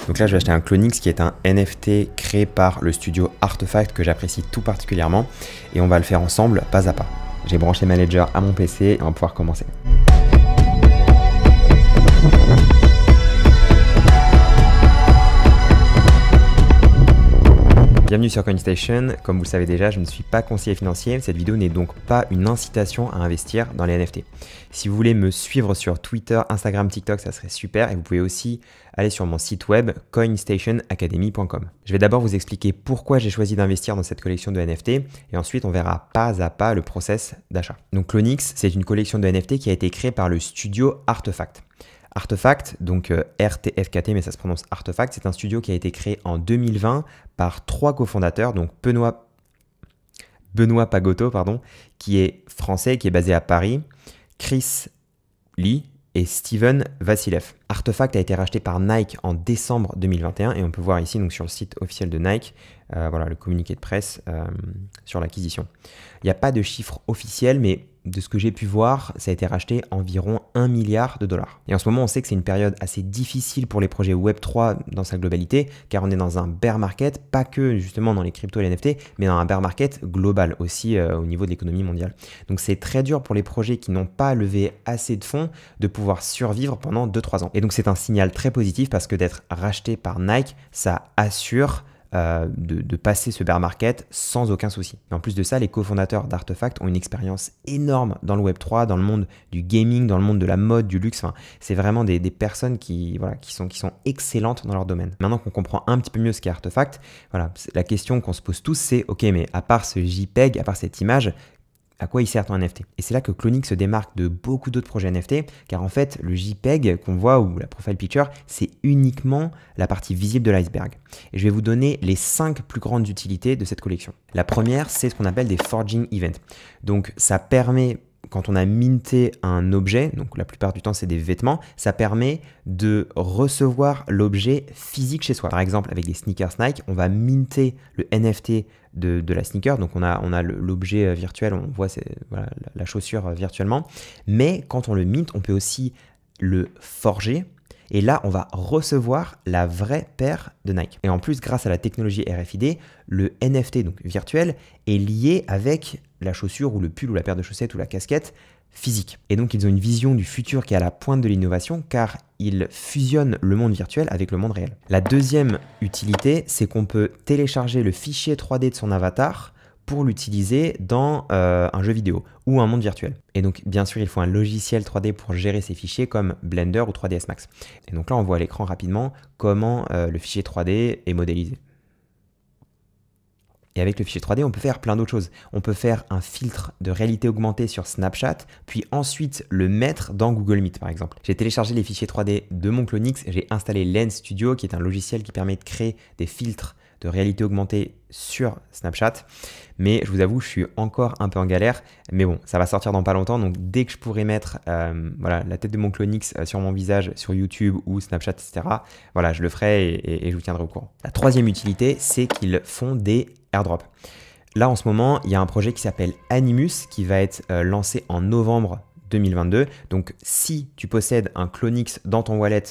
Donc là, je vais acheter un Clonix qui est un NFT créé par le studio Artefact que j'apprécie tout particulièrement et on va le faire ensemble pas à pas. J'ai branché ma Ledger à mon PC et on va pouvoir commencer. Bienvenue sur CoinStation. Comme vous le savez déjà, je ne suis pas conseiller financier. Cette vidéo n'est donc pas une incitation à investir dans les NFT. Si vous voulez me suivre sur Twitter, Instagram, TikTok, ça serait super. Et vous pouvez aussi aller sur mon site web coinstationacademy.com. Je vais d'abord vous expliquer pourquoi j'ai choisi d'investir dans cette collection de NFT et ensuite on verra pas à pas le process d'achat. Donc Clonix, c'est une collection de NFT qui a été créée par le studio Artefact. Artefact, donc RTFKT, mais ça se prononce Artefact, c'est un studio qui a été créé en 2020 par 3 cofondateurs, donc Benoît Pagotto, qui est français, qui est basé à Paris, Chris Lee et Steven Vasilev. Artefact a été racheté par Nike en décembre 2021 et on peut voir ici donc, sur le site officiel de Nike, voilà, le communiqué de presse sur l'acquisition. Il n'y a pas de chiffre officiel, mais de ce que j'ai pu voir, ça a été racheté environ 1 milliard de dollars. Et en ce moment, on sait que c'est une période assez difficile pour les projets Web3 dans sa globalité, car on est dans un bear market, pas que justement dans les cryptos et les NFT, mais dans un bear market global aussi au niveau de l'économie mondiale. Donc c'est très dur pour les projets qui n'ont pas levé assez de fonds de pouvoir survivre pendant 2-3 ans. Et donc c'est un signal très positif parce que d'être racheté par Nike, ça assure de passer ce bear market sans aucun souci. Et en plus de ça, les cofondateurs d'Artefact ont une expérience énorme dans le Web3, dans le monde du gaming, dans le monde de la mode, du luxe. Enfin, c'est vraiment des personnes qui sont excellentes dans leur domaine. Maintenant qu'on comprend un petit peu mieux ce qu'est Artefact, voilà, la question qu'on se pose tous, c'est ok, mais à part ce JPEG, à part cette image, à quoi il sert ton NFT? Et c'est là que Clonix se démarque de beaucoup d'autres projets NFT, car en fait, le JPEG qu'on voit, ou la profile picture, c'est uniquement la partie visible de l'iceberg. Et je vais vous donner les 5 plus grandes utilités de cette collection. La première, c'est ce qu'on appelle des forging events. Donc, ça permet, quand on a minté un objet, donc la plupart du temps c'est des vêtements, ça permet de recevoir l'objet physique chez soi. Par exemple, avec les sneakers Nike, on va minter le NFT de la sneaker, donc on a l'objet virtuel, on voit voilà, la chaussure virtuellement, mais quand on le mint, on peut aussi le forger, et là on va recevoir la vraie paire de Nike. Et en plus, grâce à la technologie RFID, le NFT donc virtuel est lié avec la chaussure ou le pull ou la paire de chaussettes ou la casquette physique. Et donc ils ont une vision du futur qui est à la pointe de l'innovation car ils fusionnent le monde virtuel avec le monde réel. La deuxième utilité, c'est qu'on peut télécharger le fichier 3D de son avatar pour l'utiliser dans un jeu vidéo ou un monde virtuel. Et donc bien sûr il faut un logiciel 3D pour gérer ces fichiers comme Blender ou 3ds Max. Et donc là on voit à l'écran rapidement comment le fichier 3D est modélisé. Et avec le fichier 3D, on peut faire plein d'autres choses. On peut faire un filtre de réalité augmentée sur Snapchat, puis ensuite le mettre dans Google Meet, par exemple. J'ai téléchargé les fichiers 3D de mon Clonix et j'ai installé Lens Studio, qui est un logiciel qui permet de créer des filtres de réalité augmentée sur Snapchat. Mais je vous avoue, je suis encore un peu en galère. Mais bon, ça va sortir dans pas longtemps. Donc dès que je pourrai mettre voilà, la tête de mon Clonix sur mon visage sur YouTube ou Snapchat, etc., voilà, je le ferai et je vous tiendrai au courant. La troisième utilité, c'est qu'ils font des airdrops. Là, en ce moment, il y a un projet qui s'appelle Animus qui va être lancé en novembre 2022. Donc, si tu possèdes un Clonix dans ton wallet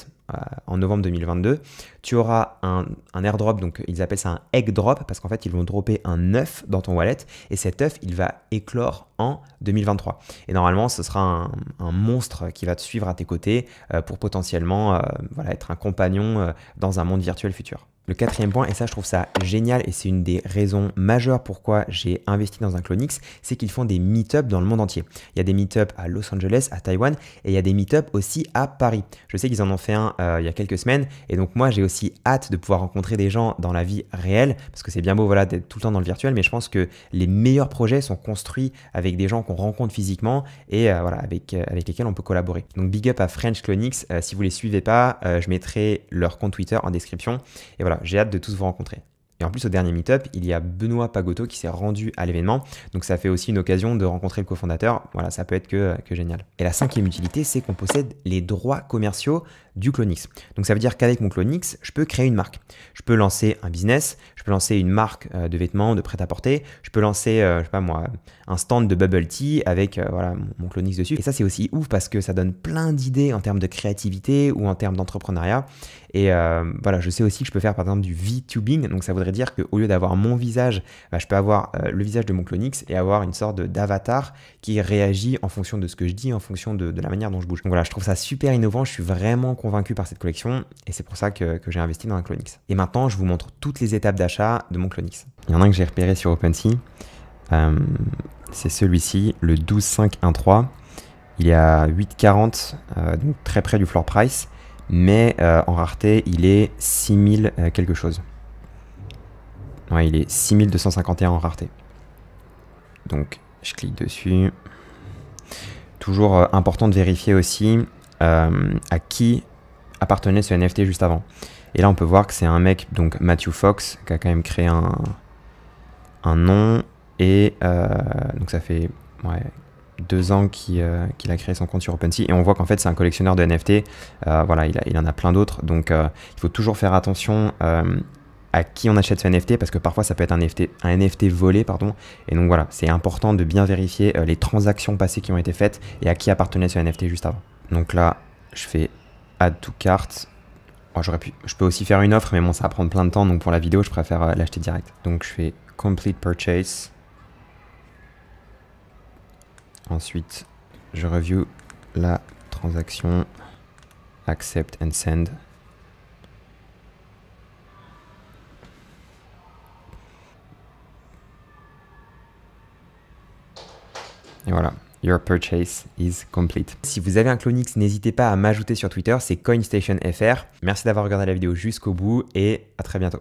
en novembre 2022, tu auras un airdrop, donc ils appellent ça un egg drop parce qu'en fait ils vont dropper un œuf dans ton wallet et cet œuf il va éclore en 2023 et normalement ce sera un monstre qui va te suivre à tes côtés pour potentiellement voilà, être un compagnon dans un monde virtuel futur. Le quatrième point, et ça je trouve ça génial et c'est une des raisons majeures pourquoi j'ai investi dans un Clonix, c'est qu'ils font des meet-up dans le monde entier. Il y a des meet-up à Los Angeles, à Taïwan et il y a des meet-up aussi à Paris. Je sais qu'ils en ont fait un il y a quelques semaines et donc moi j'ai aussi hâte de pouvoir rencontrer des gens dans la vie réelle parce que c'est bien beau voilà, d'être tout le temps dans le virtuel, mais je pense que les meilleurs projets sont construits avec des gens qu'on rencontre physiquement et voilà, avec lesquels on peut collaborer. Donc big up à French Clonix, si vous les suivez pas, je mettrai leur compte Twitter en description et voilà, j'ai hâte de tous vous rencontrer. Et en plus, au dernier meet-up, il y a Benoît Pagotto qui s'est rendu à l'événement. Donc, ça fait aussi une occasion de rencontrer le cofondateur. Voilà, ça peut être que génial. Et la cinquième utilité, c'est qu'on possède les droits commerciaux du CloneX. Donc ça veut dire qu'avec mon CloneX, je peux créer une marque. Je peux lancer un business, je peux lancer une marque de vêtements, de prêt-à-porter, je peux lancer, je sais pas moi, un stand de bubble tea avec voilà, mon CloneX dessus. Et ça, c'est aussi ouf parce que ça donne plein d'idées en termes de créativité ou en termes d'entrepreneuriat. Et voilà, je sais aussi que je peux faire par exemple du VTubing. Donc ça voudrait dire qu'au lieu d'avoir mon visage, je peux avoir le visage de mon CloneX et avoir une sorte d'avatar qui réagit en fonction de ce que je dis, en fonction de la manière dont je bouge. Donc voilà, je trouve ça super innovant. Je suis vraiment convaincu par cette collection et c'est pour ça que j'ai investi dans un CloneX. Et maintenant, je vous montre toutes les étapes d'achat de mon CloneX. Il y en a un que j'ai repéré sur OpenSea. C'est celui-ci, le 12513. Il est à 8,40, donc très près du floor price. Mais en rareté, il est 6000 quelque chose. Ouais, il est 6251 en rareté. Donc, je clique dessus. Toujours important de vérifier aussi à qui appartenait ce NFT juste avant. Et là, on peut voir que c'est un mec, donc Matthew Fox, qui a quand même créé un nom. Et donc, ça fait 2 ans qu'il a créé son compte sur OpenSea. Et on voit qu'en fait, c'est un collectionneur de NFT. Voilà, il en a plein d'autres. Donc, il faut toujours faire attention à qui on achète ce NFT parce que parfois, ça peut être un NFT volé, pardon. Et donc, voilà, c'est important de bien vérifier les transactions passées qui ont été faites et à qui appartenait ce NFT juste avant. Donc là, je fais Add to Cart. Oh, je peux aussi faire une offre, mais bon, ça va prendre plein de temps. Donc, pour la vidéo, je préfère l'acheter direct. Donc, je fais Complete Purchase. Ensuite, je review la transaction, accept and send. Et voilà, your purchase is complete. Si vous avez un CloneX, n'hésitez pas à m'ajouter sur Twitter, c'est CoinStationFR. Merci d'avoir regardé la vidéo jusqu'au bout et à très bientôt.